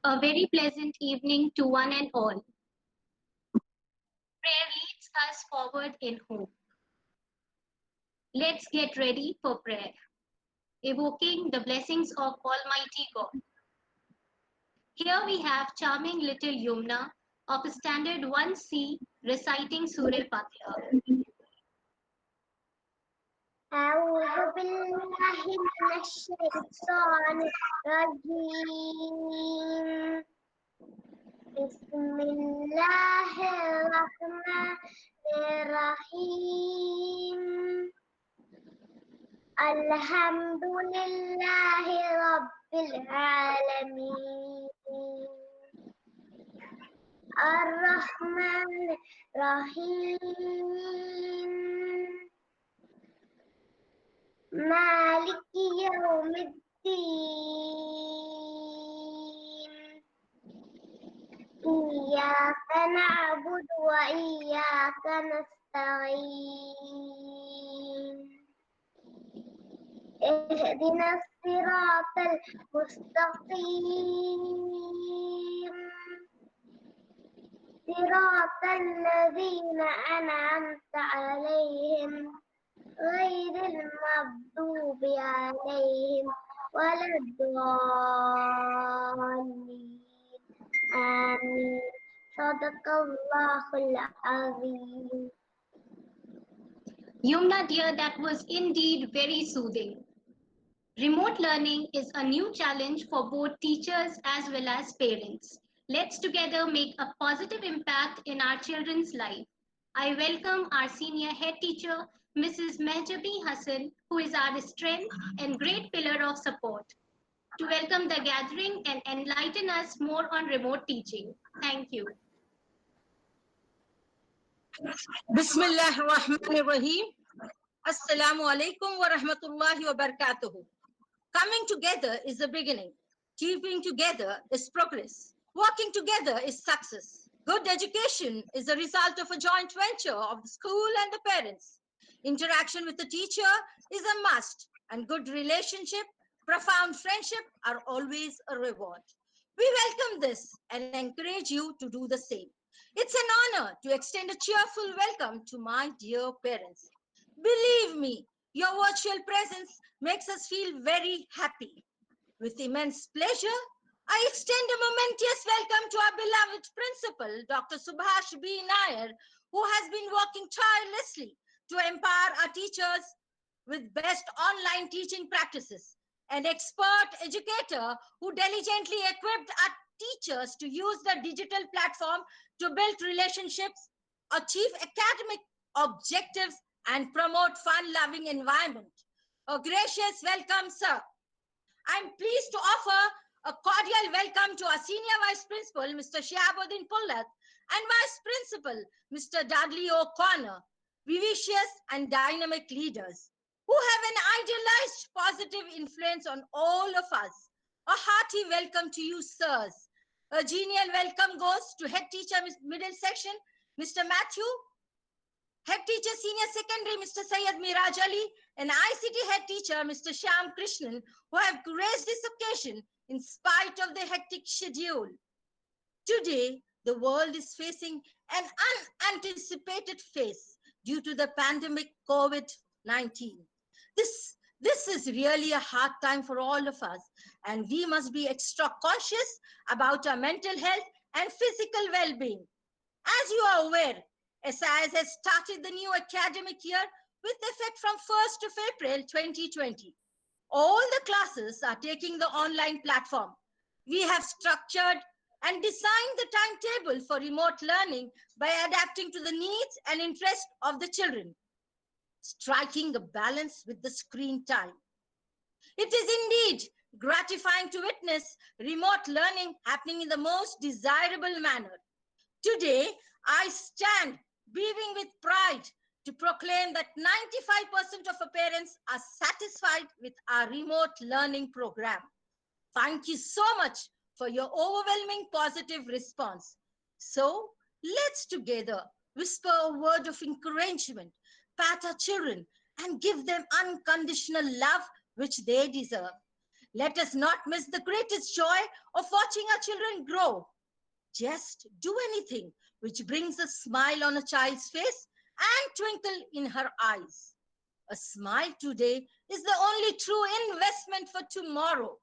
A very pleasant evening to one and all. Prayer leads us forward in hope. Let's get ready for prayer, evoking the blessings of Almighty God. Here we have charming little Yumna of Standard 1C reciting Surah Fatiha. أعوذ بالله من الشيطان الرجيم بسم الله الرحمن الرحيم الحمد لله رب العالمين الرحمن الرحيم مالك يوم الدين إياك نعبد وإياك نستعين اهدنا الصراط المستقيم صراط الذين أنعمت عليهم غير المغضوب عليهم ولا الضالين آمين صدق الله العظيم. Yumna dear, that was indeed very soothing. Remote learning is a new challenge for both teachers as well as parents. Let's together make a positive impact in our children's life. I welcome our senior head teacher, Mrs. Mehjabi Hassan, who is our strength and great pillar of support, to welcome the gathering and enlighten us more on remote teaching. Thank you. Bismillah ar-Rahman ar-Rahim. Assalamu alaikum wa rahmatullahi wa barakatuhu. Coming together is the beginning. Keeping together is progress. Working together is success. Good education is the result of a joint venture of the school and the parents. Interaction with the teacher is a must, and good relationship, profound friendship are always a reward. We welcome this and encourage you to do the same. It's an honor to extend a cheerful welcome to my dear parents. Believe me, your virtual presence makes us feel very happy. With immense pleasure, I extend a momentous welcome to our beloved principal, Dr. Subhash B. Nair, who has been working tirelessly to empower our teachers with best online teaching practices. An expert educator who diligently equipped our teachers to use the digital platform to build relationships, achieve academic objectives, and promote fun-loving environment. A gracious welcome, sir. I'm pleased to offer a cordial welcome to our Senior Vice Principal, Mr. Shiabuddin Pullat, and Vice Principal, Mr. Dudley O'Connor, vivacious and dynamic leaders who have an idealized positive influence on all of us. A hearty welcome to you, sirs. A genial welcome goes to Head Teacher Middle Section, Mr. Matthew, Head Teacher Senior Secondary, Mr. Syed Miraj Ali, and ICT Head Teacher, Mr. Shyam Krishnan, who have graced this occasion in spite of their hectic schedule. Today, the world is facing an unanticipated phase due to the pandemic COVID-19. This is really a hard time for all of us, and we must be extra conscious about our mental health and physical well-being. As you are aware, SIS has started the new academic year with effect from 1st of April 2020. All the classes are taking the online platform. We have structured and designed the timetable for remote learning by adapting to the needs and interests of the children, striking a balance with the screen time. It is indeed gratifying to witness remote learning happening in the most desirable manner. Today, I stand beaming with pride to proclaim that 95% of our parents are satisfied with our remote learning program. Thank you so much for your overwhelming positive response. So, let's together whisper a word of encouragement, pat our children, and give them unconditional love which they deserve. Let us not miss the greatest joy of watching our children grow. Just do anything which brings a smile on a child's face and twinkle in her eyes. A smile today is the only true investment for tomorrow.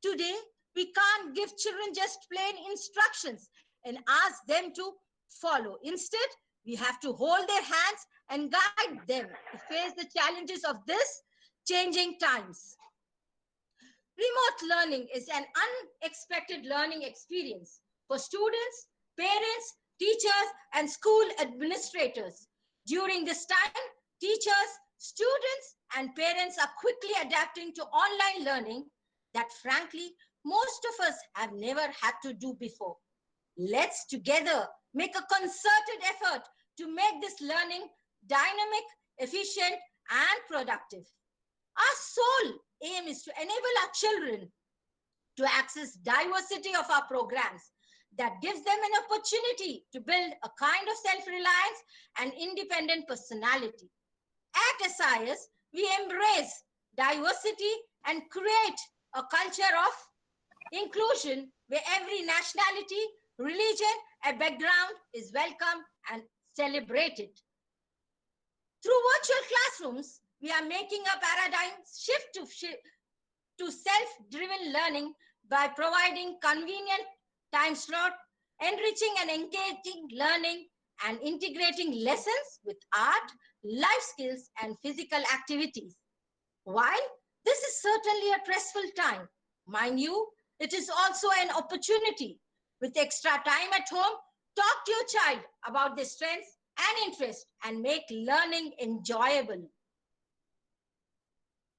Today, we can't give children just plain instructions and ask them to follow. Instead, we have to hold their hands and guide them to face the challenges of this changing times. Remote learning is an unexpected learning experience for students, parents, teachers, and school administrators. During this time, teachers, students, and parents are quickly adapting to online learning that, frankly, most of us have never had to do before. Let's together make a concerted effort to make this learning dynamic, efficient, and productive. Our sole aim is to enable our children to access diversity of our programs that gives them an opportunity to build a kind of self-reliance and independent personality. At SIS, we embrace diversity and create a culture of inclusion where every nationality, religion, and background is welcome and celebrated. Through virtual classrooms, we are making a paradigm shift to self-driven learning by providing convenient time slot, enriching and engaging learning, and integrating lessons with art, life skills, and physical activities. While this is certainly a stressful time, mind you, it is also an opportunity. With extra time at home, talk to your child about their strengths and interests and make learning enjoyable.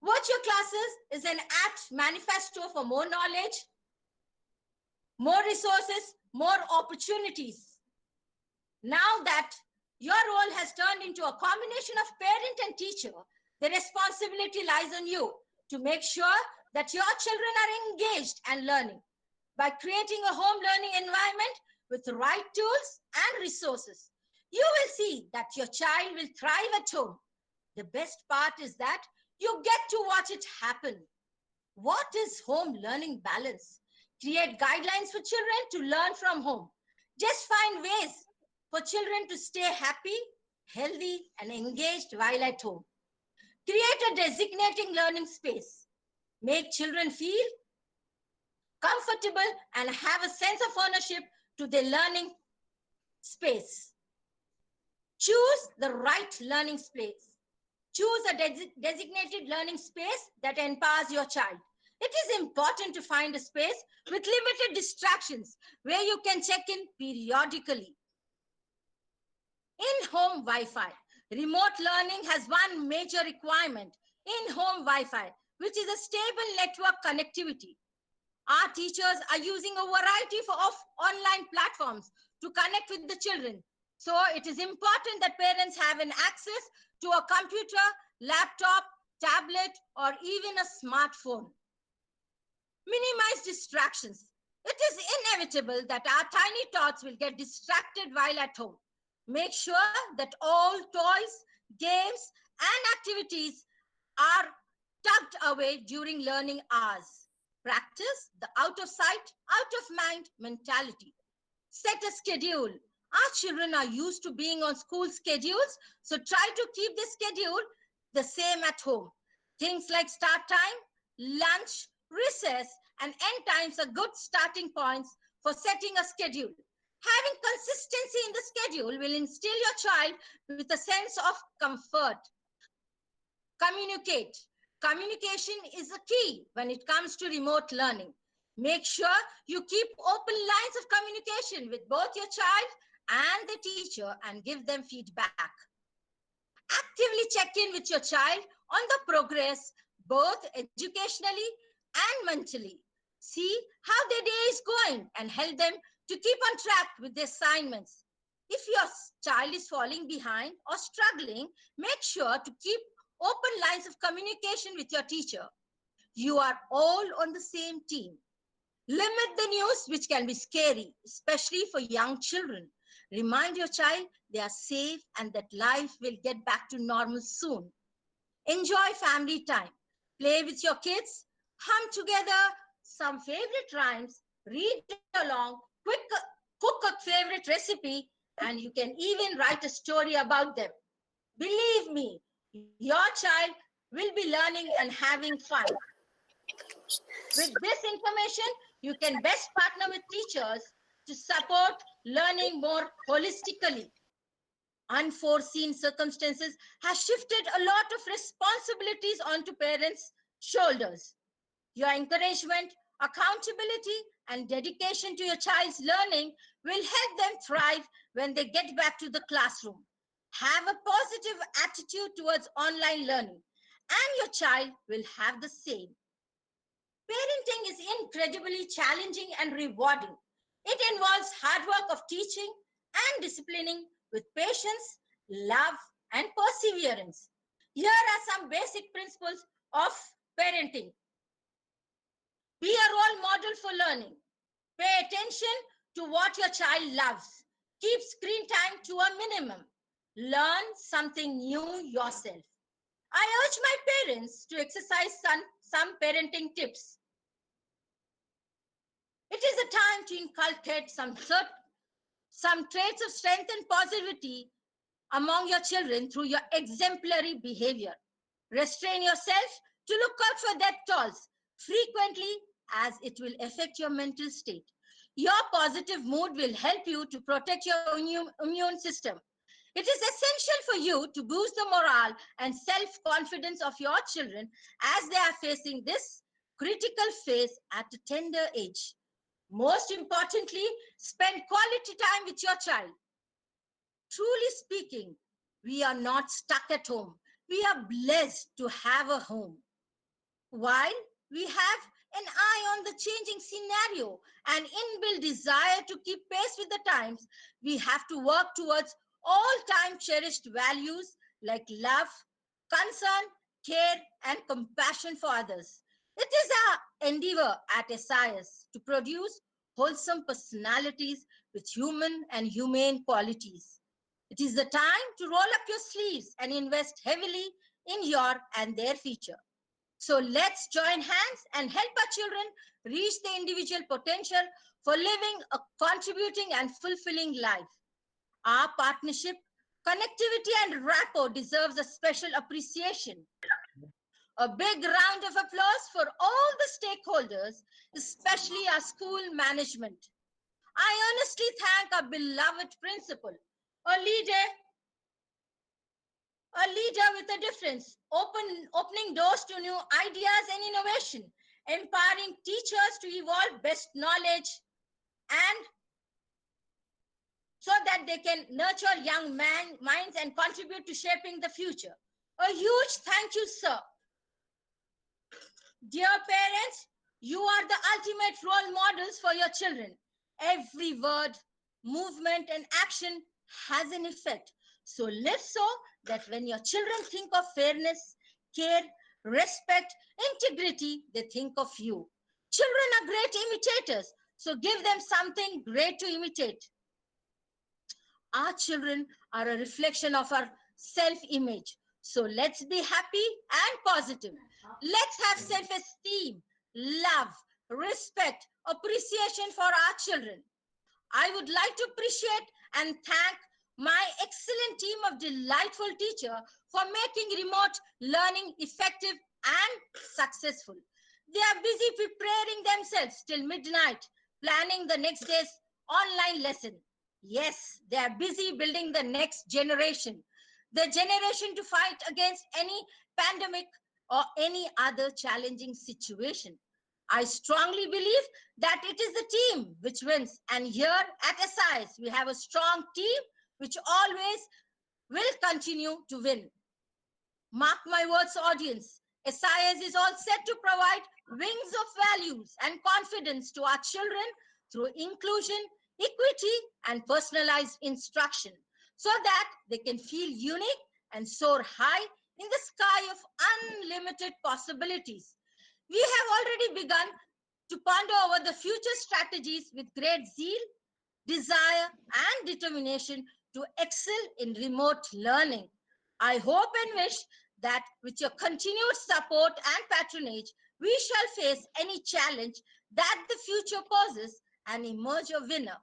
Virtual classes is an apt manifesto for more knowledge, more resources, more opportunities. Now that your role has turned into a combination of parent and teacher, the responsibility lies on you to make sure that your children are engaged and learning. By creating a home learning environment with the right tools and resources, you will see that your child will thrive at home. The best part is that you get to watch it happen. What is home learning balance? Create guidelines for children to learn from home. Just find ways for children to stay happy, healthy, and engaged while at home. Create a designating learning space. Make children feel comfortable and have a sense of ownership to their learning space. Choose the right learning space. Choose a designated learning space that empowers your child. It is important to find a space with limited distractions where you can check in periodically. In-home Wi-Fi. Remote learning has one major requirement, in-home Wi-Fi, which is a stable network connectivity. Our teachers are using a variety of online platforms to connect with the children. So it is important that parents have an access to a computer, laptop, tablet, or even a smartphone. Minimize distractions. It is inevitable that our tiny tots will get distracted while at home. Make sure that all toys, games, and activities are tucked away during learning hours. Practice the out of sight, out of mind mentality. Set a schedule. Our children are used to being on school schedules, so try to keep the schedule the same at home. Things like start time, lunch, recess, and end times are good starting points for setting a schedule. Having consistency in the schedule will instill your child with a sense of comfort. Communicate. Communication is a key when it comes to remote learning. Make sure you keep open lines of communication with both your child and the teacher and give them feedback. Actively check in with your child on the progress, both educationally and mentally. See how their day is going and help them to keep on track with their assignments. If your child is falling behind or struggling, make sure to keep open lines of communication with your teacher. You are all on the same team. Limit the news, which can be scary, especially for young children. Remind your child they are safe and that life will get back to normal soon. Enjoy family time. Play with your kids, hum together some favorite rhymes, read along, cook a favorite recipe, and you can even write a story about them. Believe me, your child will be learning and having fun. With this information, you can best partner with teachers to support learning more holistically. Unforeseen circumstances have shifted a lot of responsibilities onto parents' shoulders. Your encouragement, accountability, and dedication to your child's learning will help them thrive when they get back to the classroom. Have a positive attitude towards online learning, and your child will have the same. Parenting is incredibly challenging and rewarding. It involves hard work of teaching and disciplining with patience, love, and perseverance. Here are some basic principles of parenting. Be a role model for learning. Pay attention to what your child loves. Keep screen time to a minimum. Learn something new yourself. I urge my parents to exercise some parenting tips. It is a time to inculcate some traits of strength and positivity among your children through your exemplary behavior. Restrain yourself to look out for death tolls frequently, as it will affect your mental state. Your positive mood will help you to protect your immune system. It is essential for you to boost the morale and self-confidence of your children as they are facing this critical phase at a tender age. Most importantly, spend quality time with your child. Truly speaking, we are not stuck at home. We are blessed to have a home. While we have an eye on the changing scenario and inbuilt desire to keep pace with the times, we have to work towards all-time cherished values like love, concern, care, and compassion for others. It is our endeavor at SIS to produce wholesome personalities with human and humane qualities. It is the time to roll up your sleeves and invest heavily in your and their future. So let's join hands and help our children reach their individual potential for living a contributing and fulfilling life. Our partnership, connectivity, and rapport deserves a special appreciation. A big round of applause for all the stakeholders, especially our school management. I honestly thank our beloved principal, a leader with a difference, opening doors to new ideas and innovation, empowering teachers to evolve best knowledge and so that they can nurture young minds and contribute to shaping the future. A huge thank you, sir. Dear parents, you are the ultimate role models for your children. Every word, movement, and action has an effect. So live so that when your children think of fairness, care, respect, integrity, they think of you. Children are great imitators, so give them something great to imitate. Our children are a reflection of our self-image. So let's be happy and positive. Let's have self-esteem, love, respect, appreciation for our children. I would like to appreciate and thank my excellent team of delightful teachers for making remote learning effective and successful. They are busy preparing themselves till midnight, planning the next day's online lesson. Yes, they are busy building the next generation, the generation to fight against any pandemic or any other challenging situation. I strongly believe that it is the team which wins. And here at SIS, we have a strong team which always will continue to win. Mark my words, audience. SIS is all set to provide wings of values and confidence to our children through inclusion, equity, and personalized instruction so that they can feel unique and soar high in the sky of unlimited possibilities. We have already begun to ponder over the future strategies with great zeal, desire, and determination to excel in remote learning. I hope and wish that with your continued support and patronage, We shall face any challenge that the future poses and emerge a winner.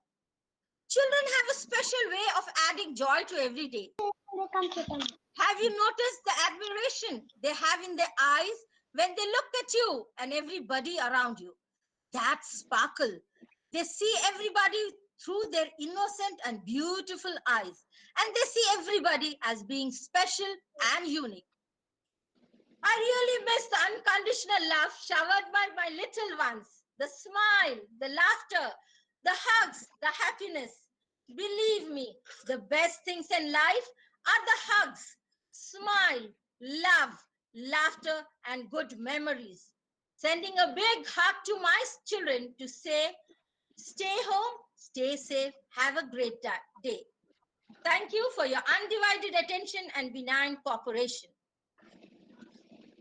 Children have a special way of adding joy to every day. Have you noticed the admiration they have in their eyes when they look at you and everybody around you? That sparkle. They see everybody through their innocent and beautiful eyes, and they see everybody as being special and unique. I really miss the unconditional love showered by my little ones. The smile, the laughter, the hugs, the happiness. Believe me, the best things in life are the hugs, smile, love, laughter, and good memories. Sending a big hug to my children to say, stay home, stay safe, have a great day. Thank you for your undivided attention and benign cooperation.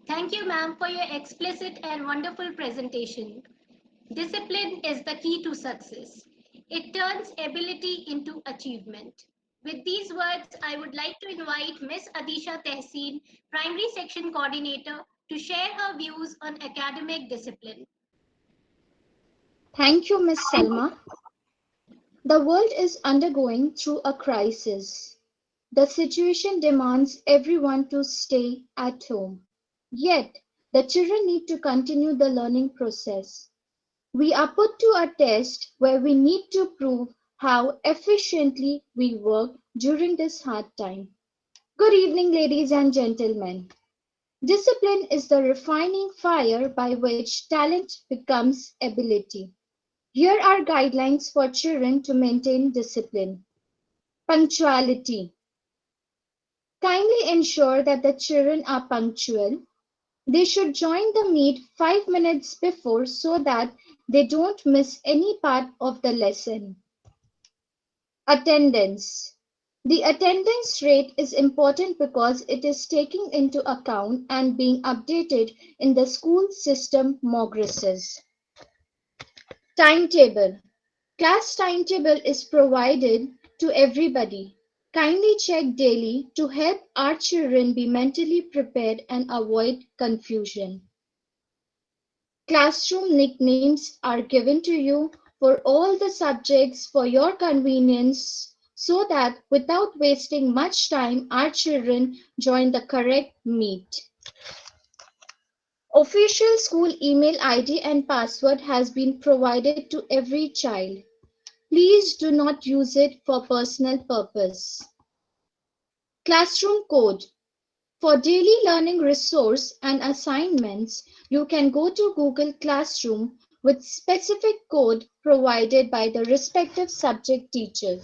Thank you, ma'am, for your explicit and wonderful presentation. Discipline is the key to success. It turns ability into achievement. With these words, I would like to invite Ms. Adisha Tehseen, Primary Section Coordinator, to share her views on academic discipline. Thank you, Ms. Salma. The world is undergoing through a crisis. The situation demands everyone to stay at home. Yet, the children need to continue the learning process. We are put to a test where we need to prove how efficiently we work during this hard time. Good evening, ladies and gentlemen. Discipline is the refining fire by which talent becomes ability. Here are guidelines for children to maintain discipline. Punctuality. Kindly ensure that the children are punctual. They should join the meet 5 minutes before so that they don't miss any part of the lesson. Attendance. The attendance rate is important because it is taken into account and being updated in the school system progresses. Timetable. Class timetable is provided to everybody. Kindly check daily to help our children be mentally prepared and avoid confusion. Classroom nicknames are given to you for all the subjects for your convenience so that without wasting much time our children join the correct meet. Official school email ID and password has been provided to every child. Please do not use it for personal purpose. Classroom code. For daily learning resource and assignments, you can go to Google Classroom with specific code provided by the respective subject teacher.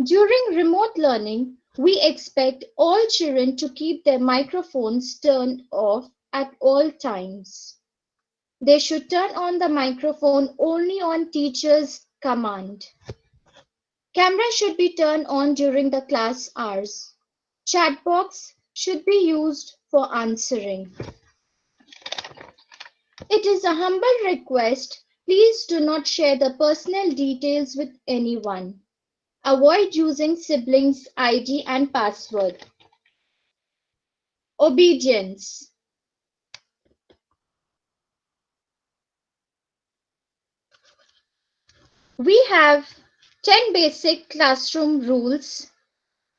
During remote learning, we expect all children to keep their microphones turned off at all times. They should turn on the microphone only on teacher's command. Camera should be turned on during the class hours. Chat box should be used for answering. It is a humble request. Please do not share the personal details with anyone. Avoid using siblings' ID and password. Obedience. We have 10 basic classroom rules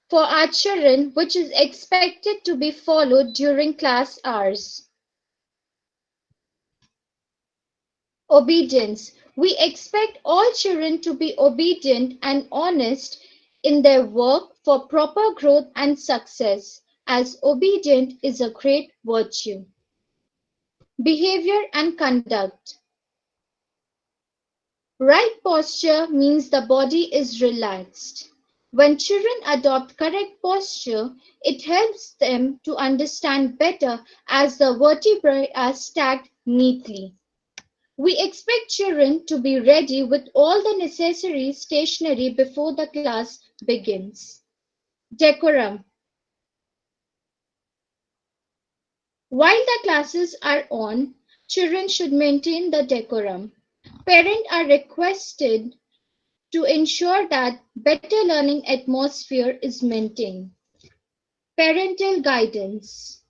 for our children which is expected to be followed during class hours. Obedience. We expect all children to be obedient and honest in their work for proper growth and success, as obedient is a great virtue. Behavior and conduct. Right posture means the body is relaxed. When children adopt correct posture, it helps them to understand better as the vertebrae are stacked neatly. We expect children to be ready with all the necessary stationery before the class begins. Decorum. While the classes are on, children should maintain the decorum. Parents are requested to ensure that better learning atmosphere is maintained. Parental guidance.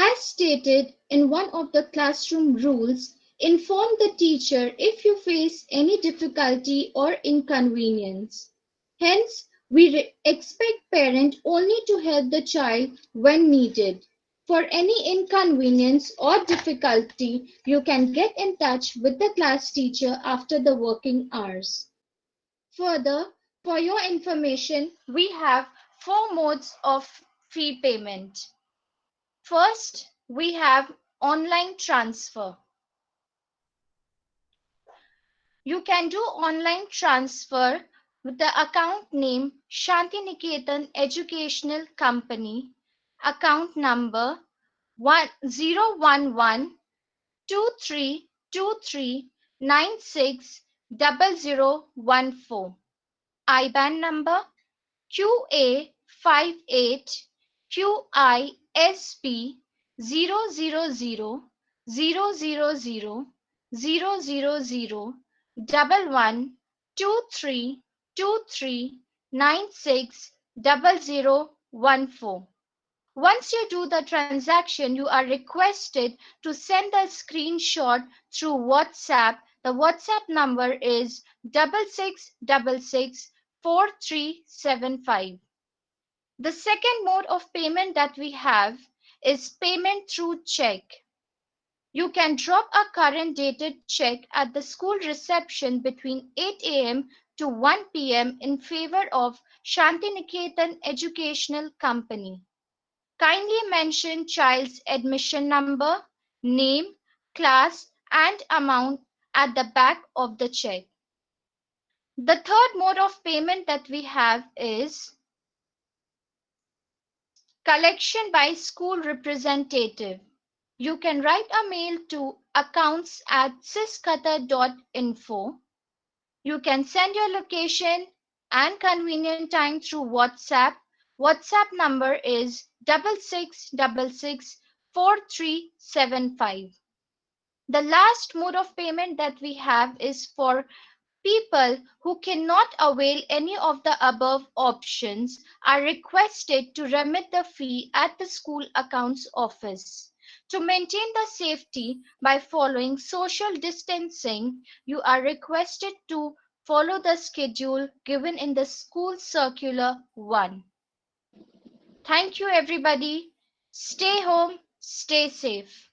As stated in one of the classroom rules, inform the teacher if you face any difficulty or inconvenience. Hence, we expect parent only to help the child when needed. For any inconvenience or difficulty, you can get in touch with the class teacher after the working hours. Further, for your information, we have four modes of fee payment. First, we have online transfer. You can do online transfer with the account name Shantiniketan Educational Company, account number 0112323960014, IBAN number QA58QISP 0000000002323960014. Once you do the transaction, you are requested to send a screenshot through WhatsApp. The WhatsApp number is 66664375. The second mode of payment that we have is payment through check. You can drop a current dated check at the school reception between 8 a.m. to 1 p.m. in favor of Shantiniketan Educational Company. Kindly mention child's admission number, name, class, and amount at the back of the check. The third mode of payment that we have is collection by school representative. You can write a mail to accounts@sisqatar.info. You can send your location and convenient time through WhatsApp. WhatsApp number is 66664375. The last mode of payment that we have is for people who cannot avail any of the above options are requested to remit the fee at the school accounts office. To maintain the safety by following social distancing, you are requested to follow the schedule given in the School Circular 1. Thank you, everybody. Stay home, stay safe.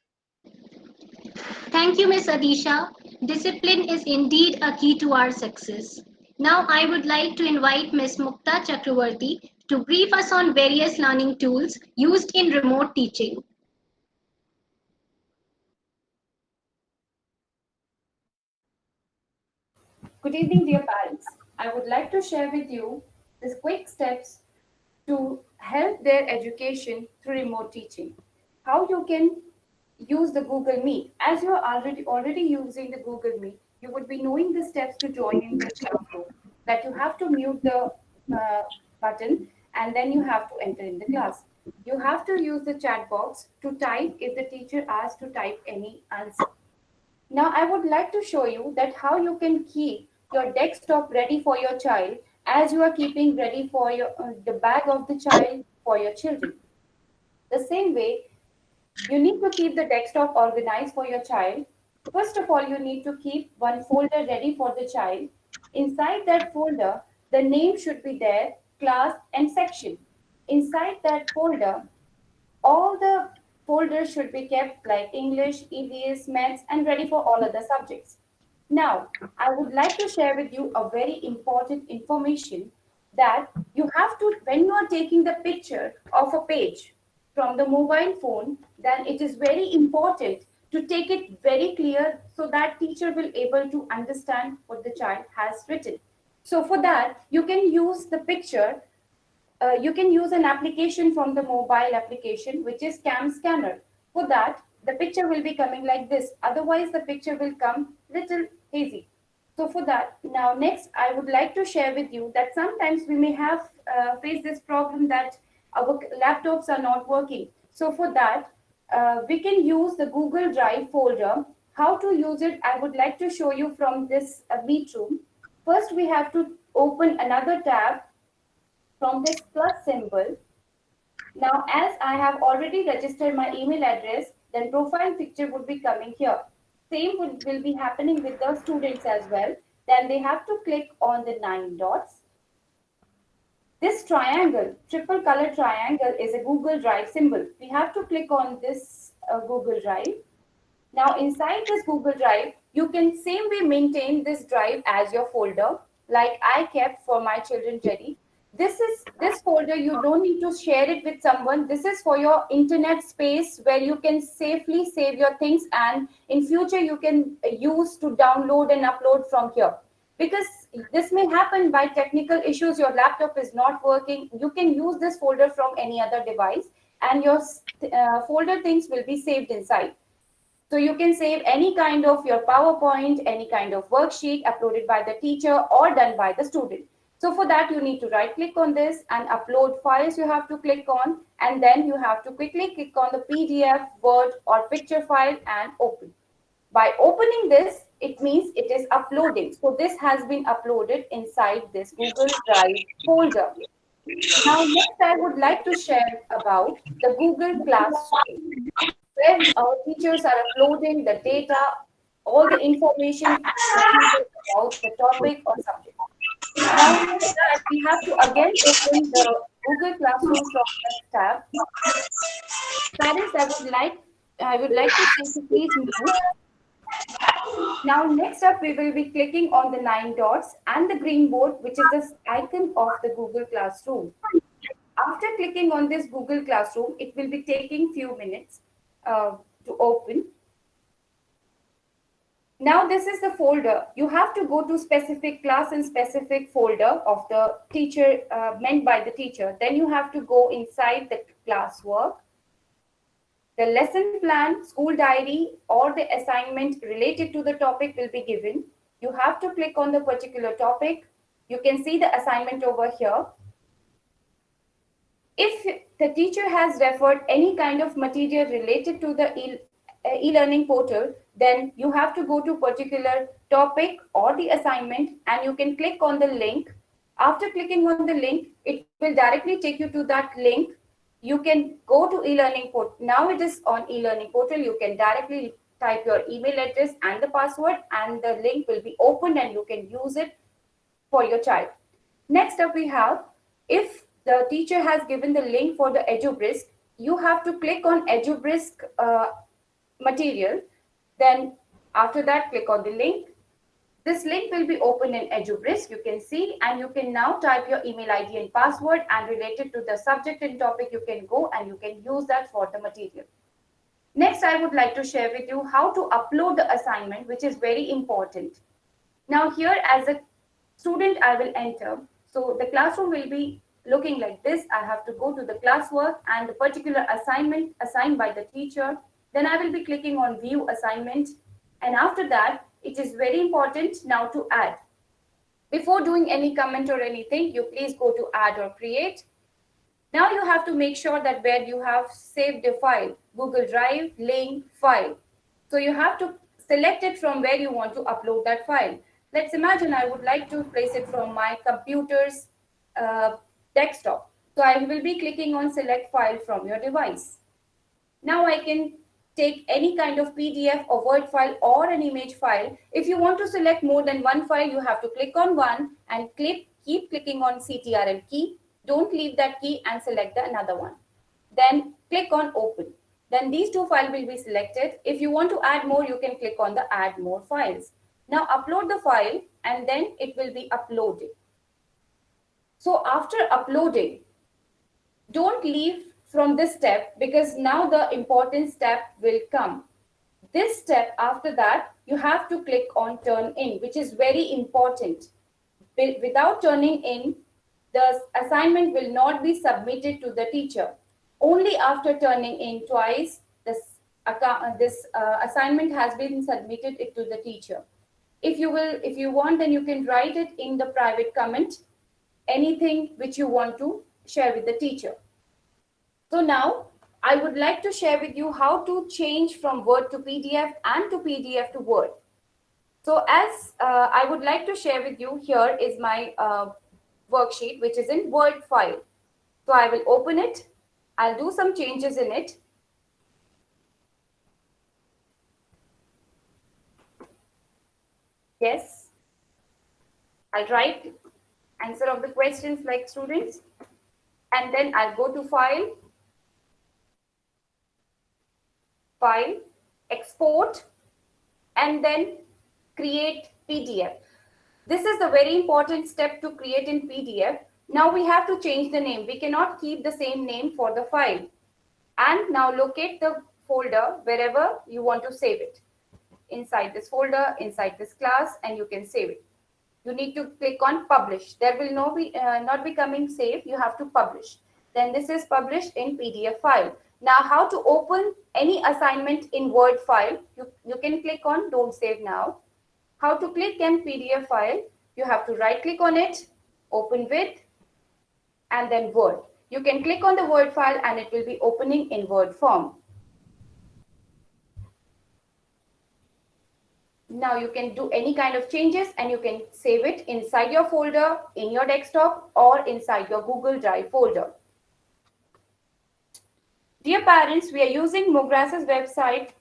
Thank you, Ms. Adisha. Discipline is indeed a key to our success. Now, I would like to invite Ms. Mukta Chakravarti to brief us on various learning tools used in remote teaching. Good evening, dear parents. I would like to share with you the quick steps to help their education through remote teaching. How you can use the Google Meet. As you are already using the Google Meet, you would be knowing the steps to join in the classroom. That you have to mute the button and then you have to enter in the class. You have to use the chat box to type if the teacher asks to type any answer. Now I would like to show you that how you can keep your desktop ready for your child as you are keeping ready for your the bag of the child for your children. The same way, you need to keep the desktop organized for your child. First of all, you need to keep one folder ready for the child. Inside that folder, the name should be there, class and section. Inside that folder, all the folders should be kept like English, EVS, Maths, and ready for all other subjects. Now, I would like to share with you a very important information that you have to, when you are taking the picture of a page from the mobile phone, then it is very important to take it very clear so that teacher will able to understand what the child has written. So for that, you can use the picture you can use an application from the mobile application, which is Cam Scanner. For that, the picture will be coming like this. Otherwise, the picture will come little hazy. So for that, now next, I would like to share with you that sometimes we may have faced this problem that our laptops are not working. So for that, we can use the Google Drive folder. How to use it, I would like to show you from this Meet room. First, we have to open another tab from this plus symbol. Now, as I have already registered my email address, then profile picture would be coming here. Same will be happening with the students as well. Then they have to click on the 9 dots. This triangle, triple color triangle, is a Google Drive symbol. We have to click on this Google Drive. Now inside this Google Drive, you can same way maintain this drive as your folder, like I kept for my children Jerry. This folder, you don't need to share it with someone. This is for your internet space where you can safely save your things, and in future you can use to download and upload from here. Because this may happen by technical issues, your laptop is not working, you can use this folder from any other device, and your folder things will be saved inside. So you can save any kind of your PowerPoint, any kind of worksheet uploaded by the teacher or done by the student. So for that, you need to right click on this and upload files you have to click on, and then you have to quickly click on the PDF, Word or picture file and open. By opening this, it means it is uploading. So this has been uploaded inside this Google Drive folder. Now next I would like to share about the Google Classroom, where our teachers are uploading the data, all the information about the topic or subject. Now, for that, we have to again open the Google Classroom from the tab. Parents, I would like to say to please mute. Now, next up, we will be clicking on the 9 dots and the green board, which is the icon of the Google Classroom. After clicking on this Google Classroom, it will be taking few minutes to open. Now this is the folder. You have to go to specific class and specific folder of the teacher, meant by the teacher. Then you have to go inside the classwork, the lesson plan, school diary, or the assignment related to the topic will be given. You have to click on the particular topic. You can see the assignment over here. If the teacher has referred any kind of material related to the e-learning portal, then you have to go to particular topic or the assignment and you can click on the link. After clicking on the link, it will directly take you to that link. You can go to e-learning portal. Now it is on e-learning portal. You can directly type your email address and the password, and the link will be opened and you can use it for your child. Next up we have, if the teacher has given the link for the EduBrisk, you have to click on EduBrisk material. Then after that, click on the link. This link will be open in EduBrisk, you can see, and you can now type your email ID and password, and related to the subject and topic, you can go and you can use that for the material. Next, I would like to share with you how to upload the assignment, which is very important. Now here, as a student, I will enter. So the classroom will be looking like this. I have to go to the classwork and the particular assignment assigned by the teacher. Then I will be clicking on view assignment. And after that, it is very important now to add. Before doing any comment or anything, you please go to add or create. Now you have to make sure that where you have saved a file, Google Drive, link, file. So you have to select it from where you want to upload that file. Let's imagine I would like to place it from my computer's desktop. So I will be clicking on select file from your device. Now I can take any kind of PDF or Word file or an image file. If you want to select more than one file, you have to click on one and keep clicking on CTRL key. Don't leave that key and select another one. Then click on open. Then these two files will be selected. If you want to add more, you can click on the add more files. Now upload the file and then it will be uploaded. So after uploading, don't leave from this step, because now the important step will come. This step, after that, you have to click on turn in, which is very important. Without turning in, the assignment will not be submitted to the teacher. Only after turning in twice, this assignment has been submitted to the teacher. If you want, then you can write it in the private comment, anything which you want to share with the teacher. So now I would like to share with you how to change from Word to PDF and to PDF to Word. So as I would like to share with you, here is my worksheet, which is in Word file. So I will open it. I'll do some changes in it. Yes, I'll write answer of the questions like students, and then I'll go to file, export, and then create PDF. This is the very important step to create in PDF. Now we have to change the name. We cannot keep the same name for the file. And now locate the folder wherever you want to save it. Inside this folder, inside this class, and you can save it. You need to click on publish. There will not be coming save. You have to publish. Then this is published in PDF file. Now how to open any assignment in Word file? You can click on don't save now. How to click in PDF file? You have to right click on it, open with, and then Word. You can click on the Word file and it will be opening in Word form. Now you can do any kind of changes and you can save it inside your folder, in your desktop, or inside your Google Drive folder. Dear parents, we are using Mugras's website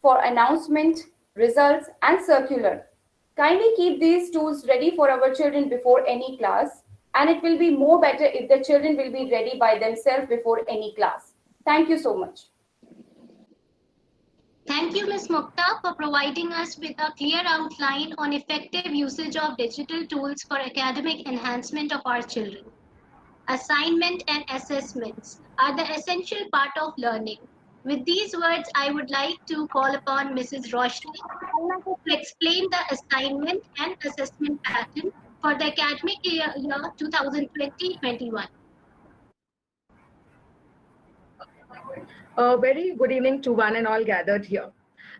for announcement, results, and circular. Kindly keep these tools ready for our children before any class, and it will be more better if the children will be ready by themselves before any class. Thank you so much. Thank you, Ms. Mukta, for providing us with a clear outline on effective usage of digital tools for academic enhancement of our children. Assignment and assessments are the essential part of learning. With these words, I would like to call upon Mrs. Roshni to explain the assignment and assessment pattern for the academic year 2020-21. A very good evening to one and all gathered here.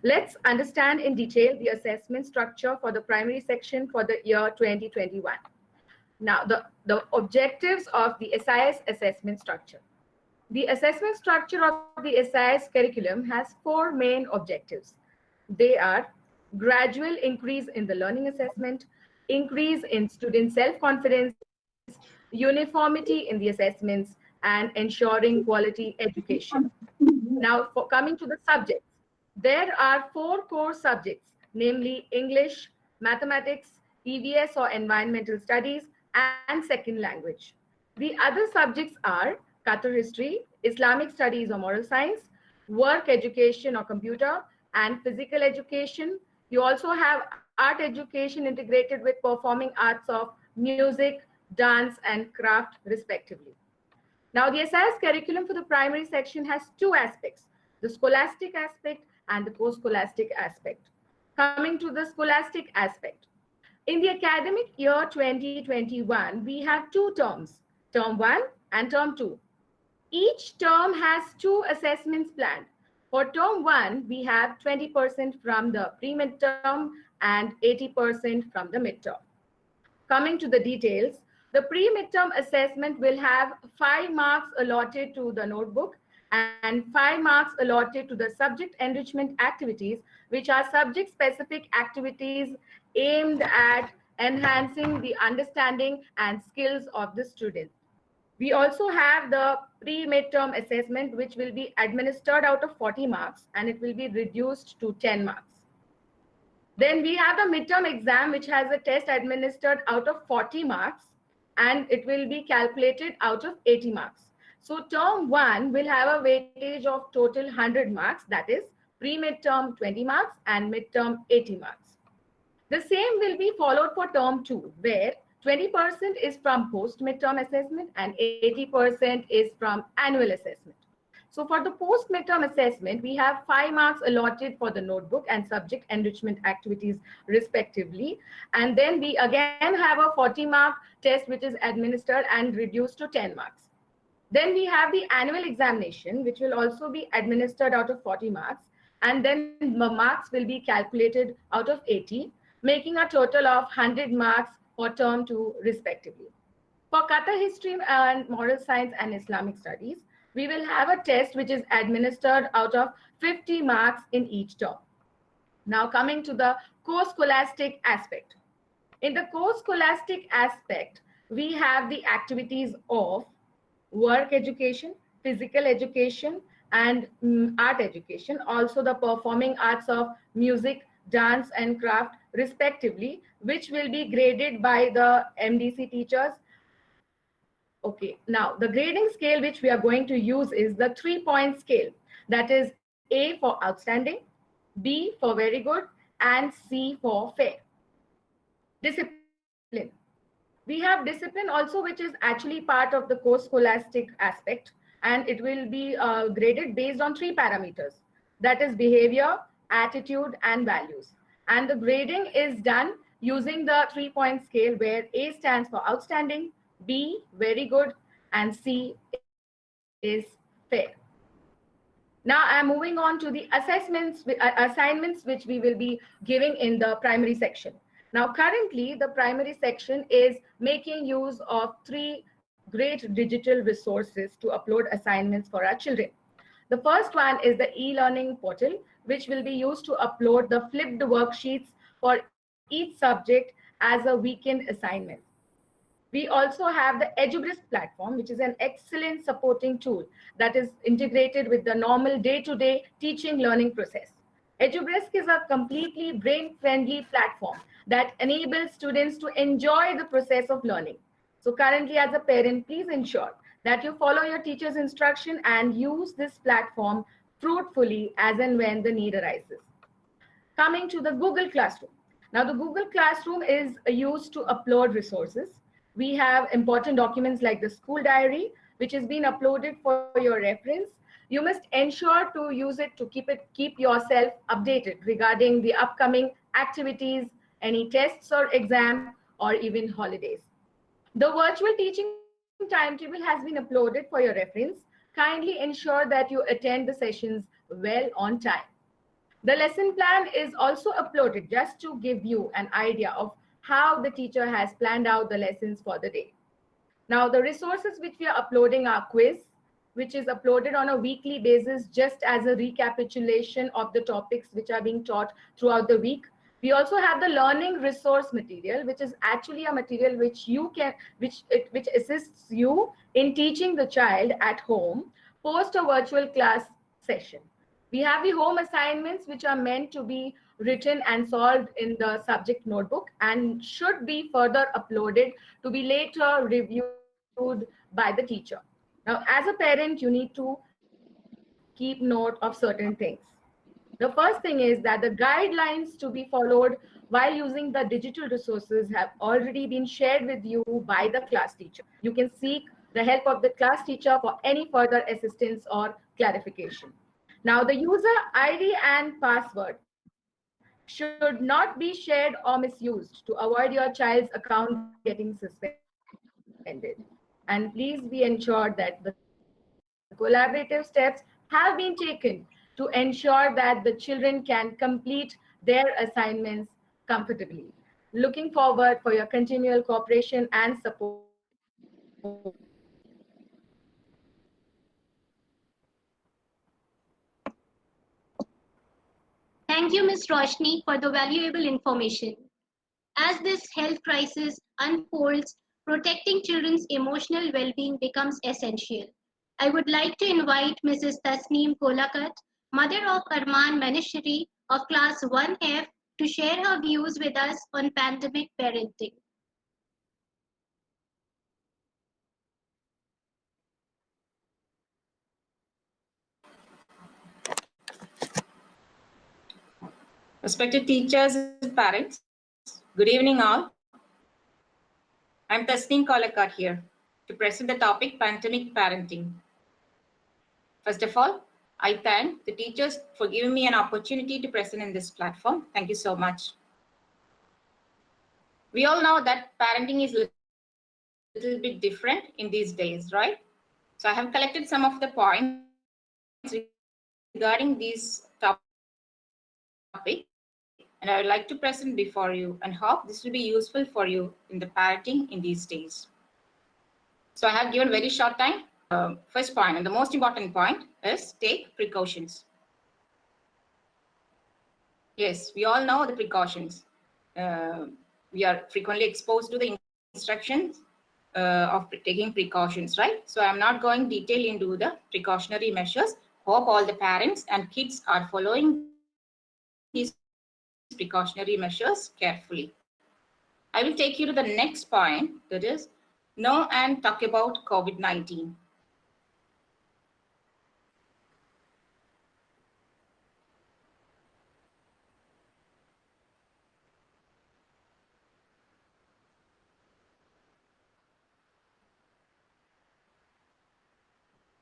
Let's understand in detail the assessment structure for the primary section for the year 2021. Now, the objectives of the SIS assessment structure. The assessment structure of the SIS curriculum has four main objectives. They are gradual increase in the learning assessment, increase in student self-confidence, uniformity in the assessments, and ensuring quality education. Now, coming to the subjects, there are four core subjects, namely English, mathematics, EVS or environmental studies, and second language. The other subjects are Qatar history, Islamic studies or moral science, work education or computer, and physical education. You also have art education integrated with performing arts of music, dance, and craft, respectively. Now, the SIS curriculum for the primary section has two aspects, the scholastic aspect and the post-scholastic aspect. Coming to the scholastic aspect. In the academic year 2021, we have two terms, term 1 and term 2. Each term has two assessments planned. For term 1, we have 20% from the pre-midterm and 80% from the midterm. Coming to the details, the pre-midterm assessment will have 5 marks allotted to the notebook and 5 marks allotted to the subject enrichment activities, which are subject-specific activities aimed at enhancing the understanding and skills of the student. We also have the pre-midterm assessment, which will be administered out of 40 marks and it will be reduced to 10 marks. Then we have the midterm exam, which has a test administered out of 40 marks and it will be calculated out of 80 marks. So term 1 will have a weightage of total 100 marks, that is pre-midterm 20 marks and midterm 80 marks. The same will be followed for term 2, where 20% is from post-midterm assessment and 80% is from annual assessment. So for the post-midterm assessment, we have 5 marks allotted for the notebook and subject enrichment activities respectively. And then we again have a 40-mark test which is administered and reduced to 10 marks. Then we have the annual examination, which will also be administered out of 40 marks. And then the marks will be calculated out of 80, making a total of 100 marks for term 2 respectively. For Qatar history and moral science and Islamic studies, we will have a test which is administered out of 50 marks in each term. Now coming to the co-scholastic aspect. In the co-scholastic aspect, we have the activities of work education, physical education, and art education, also the performing arts of music, dance, and craft, respectively, which will be graded by the MDC teachers. Okay, now the grading scale which we are going to use is the 3-point scale. That is A for outstanding, B for very good, and C for fair. Discipline. We have discipline also, which is actually part of the core scholastic aspect, and it will be graded based on 3 parameters. That is behavior, attitude, and values. And the grading is done using the 3-point scale, where A stands for outstanding, B very good, and C is fair. Now I'm moving on to the assignments which we will be giving in the primary section. Now currently the primary section is making use of 3 great digital resources to upload assignments for our children. The first one is the e-learning portal, which will be used to upload the flipped worksheets for each subject as a weekend assignment. We also have the EduBrisk platform, which is an excellent supporting tool that is integrated with the normal day-to-day teaching learning process. EduBrisk is a completely brain-friendly platform that enables students to enjoy the process of learning. So currently, as a parent, please ensure that you follow your teacher's instruction and use this platform fruitfully as and when the need arises. Coming to the Google Classroom. Now, the Google Classroom is used to upload resources. We have important documents like the school diary, which has been uploaded for your reference. You must ensure to use it to keep yourself updated regarding the upcoming activities, any tests or exam, or even holidays. The virtual teaching timetable has been uploaded for your reference. Kindly ensure that you attend the sessions well on time. The lesson plan is also uploaded just to give you an idea of how the teacher has planned out the lessons for the day. Now, the resources which we are uploading are quiz, which is uploaded on a weekly basis just as a recapitulation of the topics which are being taught throughout the week. We also have the learning resource material, which is actually a material which which assists you in teaching the child at home post a virtual class session. We have the home assignments, which are meant to be written and solved in the subject notebook and should be further uploaded to be later reviewed by the teacher. Now, as a parent, you need to keep note of certain things. The first thing is that the guidelines to be followed while using the digital resources have already been shared with you by the class teacher. You can seek the help of the class teacher for any further assistance or clarification. Now, the user ID and password should not be shared or misused to avoid your child's account getting suspended. And please be ensured that the collaborative steps have been taken to ensure that the children can complete their assignments comfortably. Looking forward for your continual cooperation and support. Thank you, Ms. Roshni, for the valuable information. As this health crisis unfolds, protecting children's emotional well-being becomes essential. I would like to invite Mrs. Tasneem Kolakat, mother of Arman Manishri of Class 1F, to share her views with us on pandemic parenting. Respected teachers and parents, good evening all. I'm Tasneem Kolakat here to present the topic pandemic parenting. First of all, I thank the teachers for giving me an opportunity to present in this platform. Thank you so much. We all know that parenting is a little bit different in these days, right? So I have collected some of the points regarding this topic, and I would like to present before you and hope this will be useful for you in the parenting in these days. So I have given very short time. First point, and the most important point, is take precautions. Yes, we all know the precautions. We are frequently exposed to the instructions of taking precautions, right? So I'm not going detail into the precautionary measures. Hope all the parents and kids are following these precautionary measures carefully. I will take you to the next point, that is know and talk about COVID-19.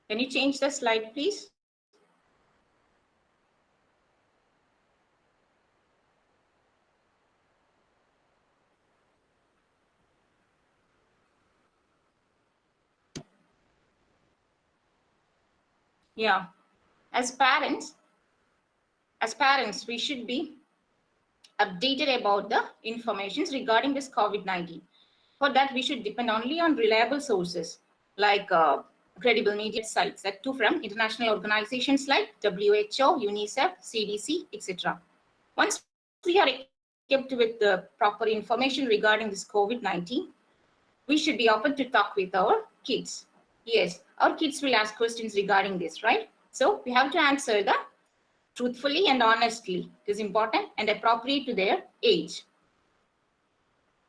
Can you change the slide, please? Yeah. As parents, we should be updated about the informations regarding this COVID-19. For that, we should depend only on reliable sources like credible media sites, that too from international organizations like WHO, UNICEF, CDC, etc. Once we are equipped with the proper information regarding this COVID-19, we should be open to talk with our kids. Yes, our kids will ask questions regarding this, right? So we have to answer the truthfully and honestly. It is important and appropriate to their age.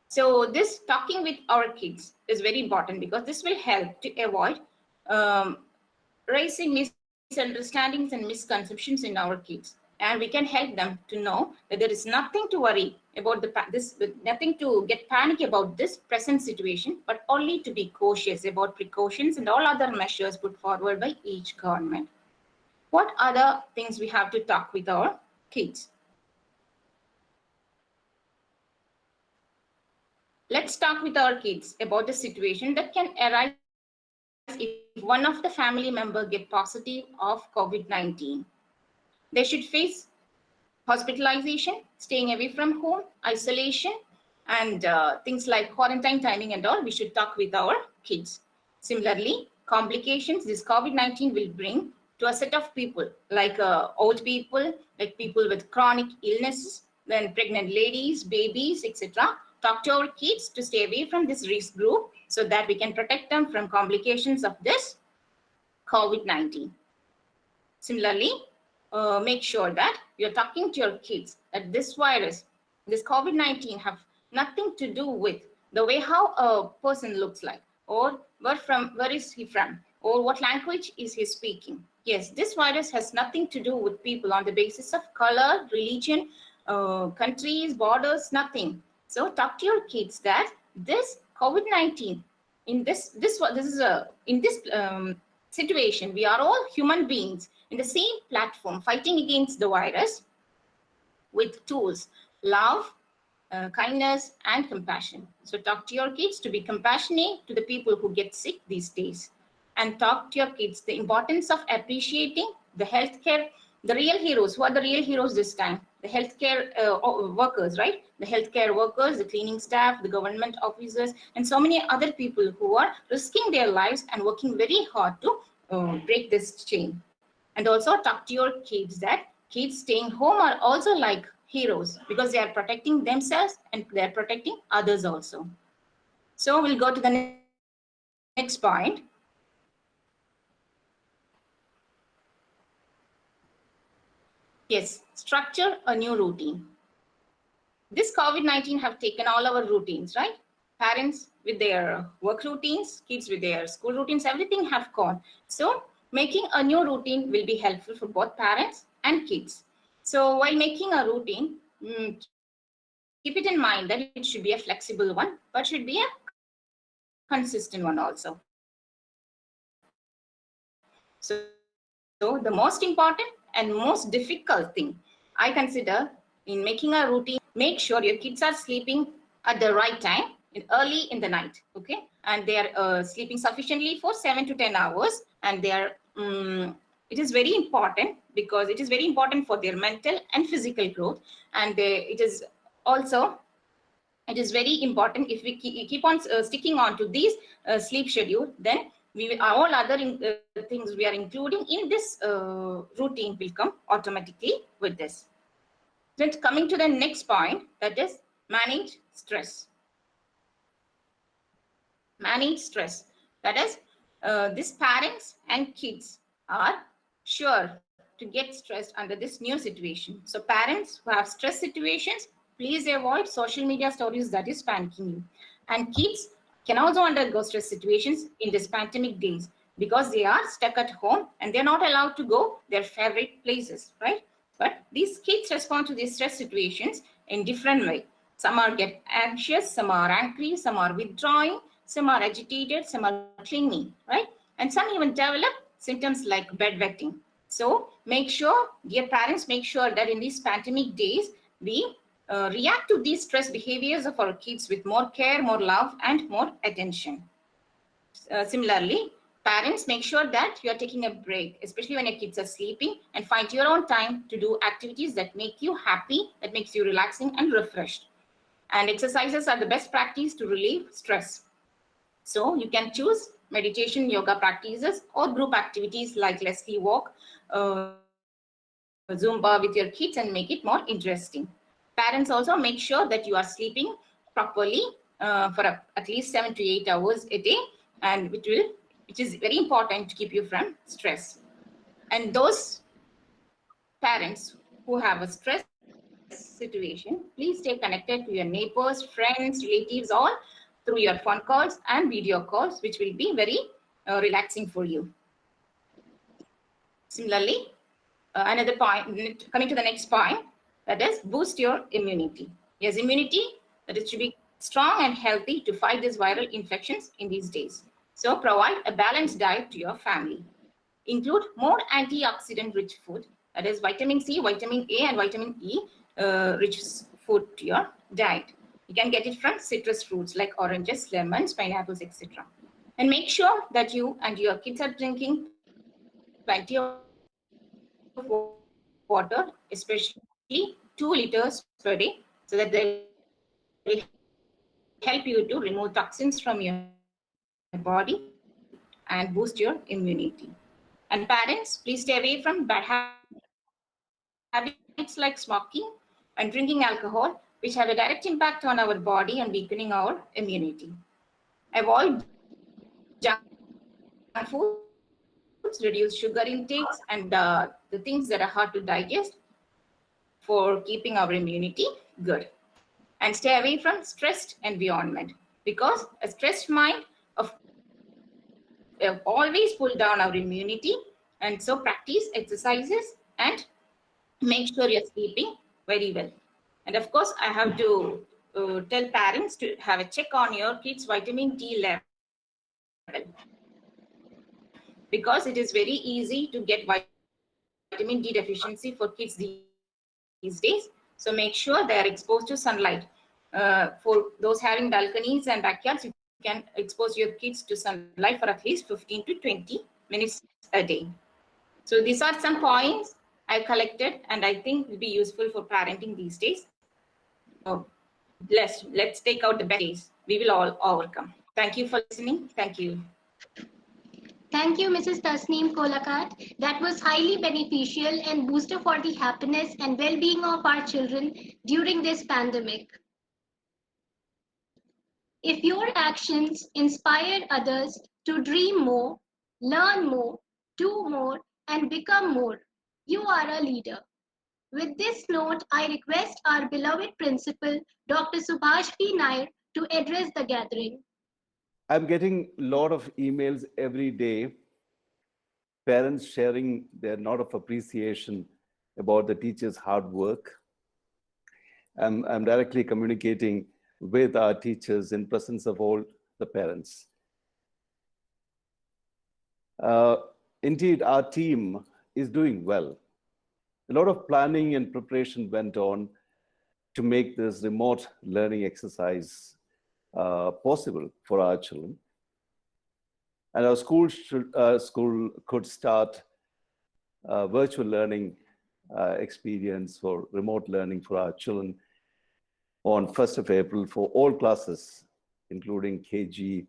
So this talking with our kids is very important because this will help to avoid raising misunderstandings and misconceptions in our kids. And we can help them to know that there is nothing to worry about nothing to get panic about this present situation, but only to be cautious about precautions and all other measures put forward by each government. What other things we have to talk with our kids? Let's talk with our kids about the situation that can arise if one of the family member get positive of COVID-19. They should face hospitalization, staying away from home, isolation, and things like quarantine timing and all. We should talk with our kids. Similarly, complications this COVID-19 will bring to a set of people like old people, like people with chronic illnesses, then pregnant ladies, babies, etc. Talk to our kids to stay away from this risk group so that we can protect them from complications of this COVID-19. Similarly, make sure that you're talking to your kids that this virus, this COVID-19 have nothing to do with the way how a person looks like, or where is he from, or what language is he speaking. Yes, this virus has nothing to do with people on the basis of color, religion, countries, borders, nothing. So talk to your kids that this COVID-19, in this situation, we are all human beings in the same platform fighting against the virus with tools, love, kindness, and compassion. So talk to your kids to be compassionate to the people who get sick these days. And talk to your kids the importance of appreciating the healthcare, the real heroes. Who are the real heroes this time? The healthcare workers, right? The healthcare workers, the cleaning staff, the government officers, and so many other people who are risking their lives and working very hard to break this chain. And also talk to your kids that kids staying home are also like heroes because they are protecting themselves and they are protecting others also. So we'll go to the next point. Yes, structure a new routine. This COVID-19 have taken all our routines, right? Parents with their work routines, kids with their school routines, everything have gone. So making a new routine will be helpful for both parents and kids. So while making a routine, keep it in mind that it should be a flexible one, but should be a consistent one also. So the most important and most difficult thing I consider in making a routine, make sure your kids are sleeping at the right time, early in the night, okay? And they are sleeping sufficiently for 7 to 10 hours, and they are it is very important because it is very important for their mental and physical growth, and it is very important if we keep on sticking on to these sleep schedule, then all other things we are including in this routine will come automatically with this. Then coming to the next point, that is manage stress. manage stress. That is, these parents and kids are sure to get stressed under this new situation. So parents who have stress situations, please avoid social media stories that is panicking you. And kids can also undergo stress situations in these pandemic days because they are stuck at home and they're not allowed to go their favorite places, right? But these kids respond to these stress situations in different way. Some are get anxious, some are angry, some are withdrawing, some are agitated, some are clingy, right? And some even develop symptoms like bedwetting. So make sure, dear parents, make sure that in these pandemic days, we react to these stress behaviors of our kids with more care, more love, and more attention. Similarly, parents, make sure that you are taking a break, especially when your kids are sleeping, and find your own time to do activities that make you happy, that makes you relaxing and refreshed. And exercises are the best practice to relieve stress. So you can choose meditation, yoga practices, or group activities like Leslie walk, Zumba with your kids and make it more interesting. Parents also make sure that you are sleeping properly for at least 7 to 8 hours a day, and which is very important to keep you from stress. And those parents who have a stress situation, please stay connected to your neighbors, friends, relatives, all through your phone calls and video calls, which will be very relaxing for you. Similarly, another point, coming to the next point, that is boost your immunity. Yes, immunity, that is to be strong and healthy to fight these viral infections in these days. So provide a balanced diet to your family. Include more antioxidant rich food, that is vitamin C, vitamin A, and vitamin E rich food to your diet. You can get it from citrus fruits like oranges, lemons, pineapples, etc. And make sure that you and your kids are drinking plenty of water, especially 2 liters per day, so that they'll help you to remove toxins from your body and boost your immunity. And parents, please stay away from bad habits like smoking and drinking alcohol, which have a direct impact on our body and weakening our immunity. Avoid junk foods, reduce sugar intakes, and the things that are hard to digest for keeping our immunity good. And stay away from stressed environment, because a stressed mind always pull down our immunity. And so practice exercises and make sure you're sleeping very well. And of course, I have to tell parents to have a check on your kids' vitamin D level, because it is very easy to get vitamin D deficiency for kids these days. So make sure they are exposed to sunlight. For those having balconies and backyards, you can expose your kids to sunlight for at least 15 to 20 minutes a day. So these are some points I collected and I think will be useful for parenting these days. Let's take out the best days. We will all overcome. Thank you for listening. Thank you. Thank you, Mrs. Tasneem Kolakat. That was highly beneficial and booster for the happiness and well-being of our children during this pandemic. If your actions inspire others to dream more, learn more, do more, and become more, you are a leader. With this note, I request our beloved principal, Dr. Subhash P. Nair, to address the gathering. I'm getting a lot of emails every day, parents sharing their note of appreciation about the teachers' hard work. I'm directly communicating with our teachers in presence of all the parents. Indeed, our team is doing well. A lot of planning and preparation went on to make this remote learning exercise possible for our children. And our school could start virtual learning experience for remote learning for our children on 1st of April for all classes, including KG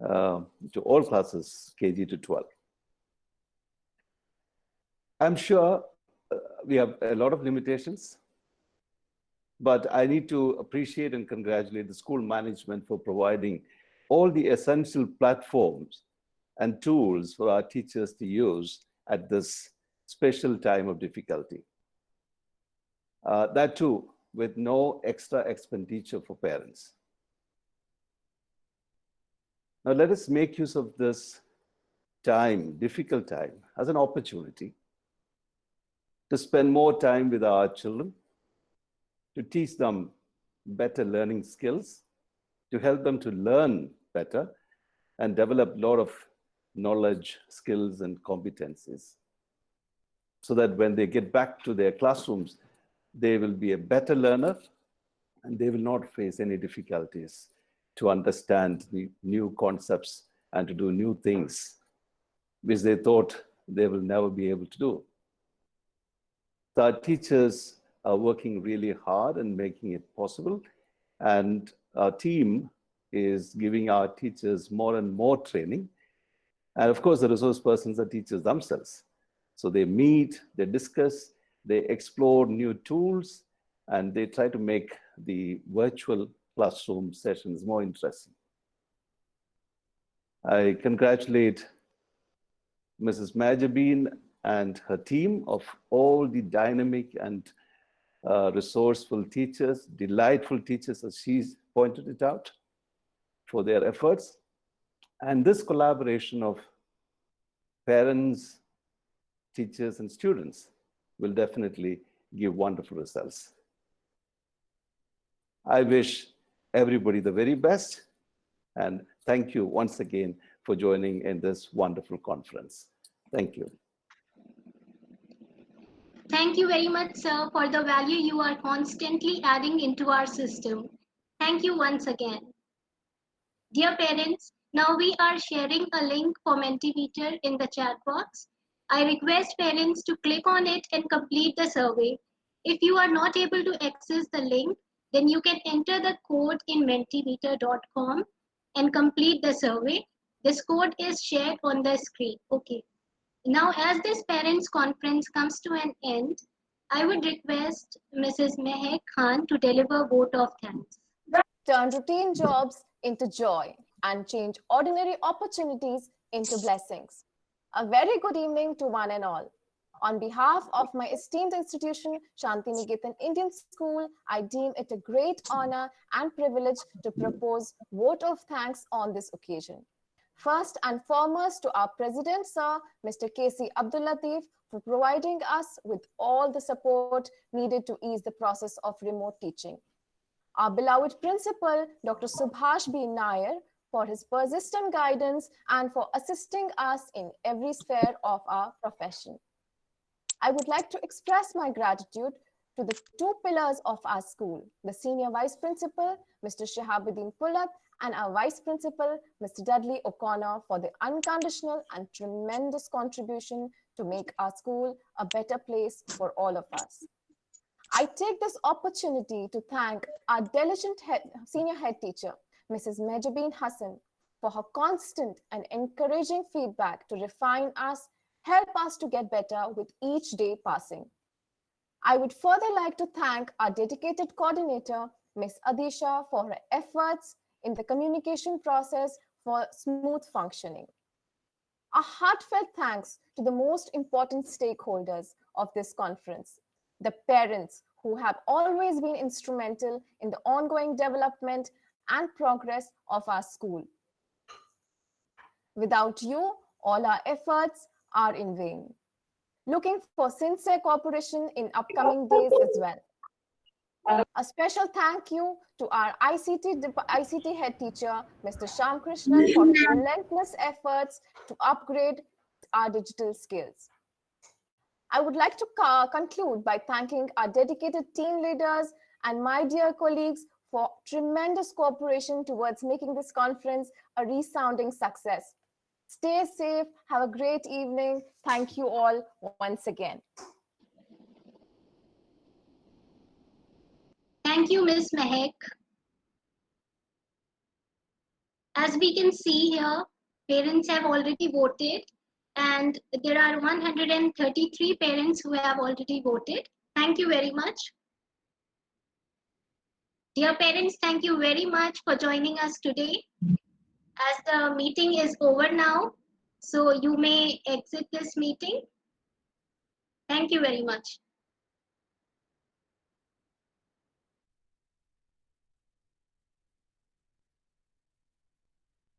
to all classes, KG to 12. I'm sure we have a lot of limitations, but I need to appreciate and congratulate the school management for providing all the essential platforms and tools for our teachers to use at this special time of difficulty. That too, with no extra expenditure for parents. Now let us make use of this time, difficult time, as an opportunity to spend more time with our children, to teach them better learning skills, to help them to learn better and develop a lot of knowledge, skills, and competencies, so that when they get back to their classrooms, they will be a better learner and they will not face any difficulties to understand the new concepts and to do new things which they thought they will never be able to do. So our teachers are working really hard and making it possible, and our team is giving our teachers more and more training. And of course, the resource persons are teachers themselves. So they meet, they discuss, they explore new tools, and they try to make the virtual classroom sessions more interesting. I congratulate Mrs. Majabeen and her team of all the dynamic and resourceful teachers, delightful teachers, as she's pointed it out, for their efforts. And this collaboration of parents, teachers, and students will definitely give wonderful results. I wish everybody the very best, and thank you once again for joining in this wonderful conference. Thank you. Thank you very much, sir, for the value you are constantly adding into our system. Thank you once again. Dear parents, now we are sharing a link for Mentimeter in the chat box. I request parents to click on it and complete the survey. If you are not able to access the link, then you can enter the code in mentimeter.com and complete the survey. This code is shared on the screen. Okay. Now, as this parents conference comes to an end, I would request Mrs. Mehak Khan to deliver vote of thanks. Turn routine jobs into joy and change ordinary opportunities into blessings. A very good evening to one and all. On behalf of my esteemed institution, Shantiniketan Indian School, I deem it a great honor and privilege to propose vote of thanks on this occasion. First and foremost to our President, Sir, Mr. K.C. Abdul Latif, for providing us with all the support needed to ease the process of remote teaching. Our beloved Principal, Dr. Subhash B. Nair, for his persistent guidance and for assisting us in every sphere of our profession. I would like to express my gratitude to the two pillars of our school, the Senior Vice Principal, Mr. Shahabuddin Pulat, and our Vice Principal, Mr. Dudley O'Connor, for the unconditional and tremendous contribution to make our school a better place for all of us. I take this opportunity to thank our diligent senior head teacher, Mrs. Majabeen Hassan, for her constant and encouraging feedback to refine us, help us to get better with each day passing. I would further like to thank our dedicated coordinator, Ms. Adisha, for her efforts in the communication process for smooth functioning. A heartfelt thanks to the most important stakeholders of this conference, the parents who have always been instrumental in the ongoing development and progress of our school. Without you, all our efforts are in vain. Looking for sincere cooperation in upcoming days as well. A special thank you to our ICT head teacher, Mr. Shyam Krishnan, for his relentless efforts to upgrade our digital skills. I would like to conclude by thanking our dedicated team leaders and my dear colleagues for tremendous cooperation towards making this conference a resounding success. Stay safe, have a great evening. Thank you all once again. Thank you, Ms. Mehak. As we can see here, parents have already voted, and there are 133 parents who have already voted. Thank you very much. Dear parents, thank you very much for joining us today. as the meeting is over now, so you may exit this meeting. Thank you very much.